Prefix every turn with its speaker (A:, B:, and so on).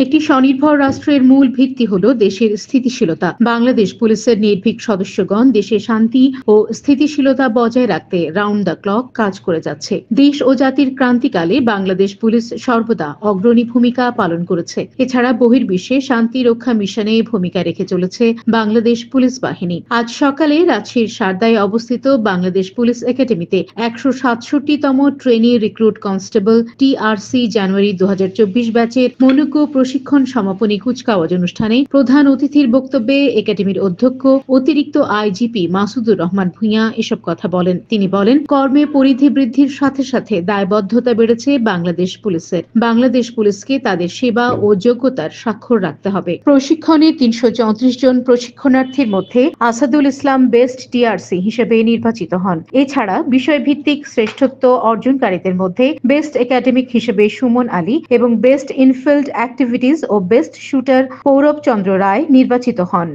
A: একটি স্বনির্ভর রাষ্ট্রের মূল ভিত্তি হল দেশের স্থিতিশীলতা। বাংলাদেশ পুলিশের নির্ভীক সদস্যগণ দেশে শান্তি ও স্থিতিশীলতা বজায় রাখতে রাউন্ড দ্য ক্লক কাজ করে যাচ্ছে। দেশ ও জাতির ক্রান্তিকালে বাংলাদেশ পুলিশ সর্বদা অগ্রণী ভূমিকা পালন করেছে। এছাড়া বহির্বিশ্বে শান্তি রক্ষা মিশনে ভূমিকা রেখে চলেছে বাংলাদেশ পুলিশ বাহিনী। আজ সকালে রাজশাহীর সারদায় অবস্থিত বাংলাদেশ পুলিশ একাডেমিতে ১৬৭তম ট্রেনি রিক্রুট কনস্টেবল TRC জানুয়ারি ২০২৪ ব্যাচের মনোজ্ঞ প্রশিক্ষণ সমাপনী কুচকাওয়াজ অনুষ্ঠানে প্রধান অতিথির বক্তব্যে একাডেমির অধ্যক্ষ অতিরিক্ত IGP মাসুদুর রহমান ভূঁইয়া এসব কথা বলেন। তিনি বলেন, কর্মে পরিধি বৃদ্ধির সাথে সাথে দায়বদ্ধতা বেড়েছে বাংলাদেশ পুলিশের। বাংলাদেশ পুলিশকে তাদের সেবা ও যোগ্যতার স্বাক্ষর রাখতে হবে। প্রশিক্ষণে ৩৩৪ জন প্রশিক্ষণার্থীর মধ্যে আসাদুল ইসলাম বেস্ট TRC হিসেবে নির্বাচিত হন। এছাড়া বিষয়ভিত্তিক শ্রেষ্ঠত্ব অর্জনকারীদের মধ্যে বেস্ট একাডেমিক হিসেবে সুমন আলী এবং বেস্ট ইনফিল্ড অ্যাক্টিভিটিজ ও বেস্ট শুটার পৌরব চন্দ্র রায় নির্বাচিত হন।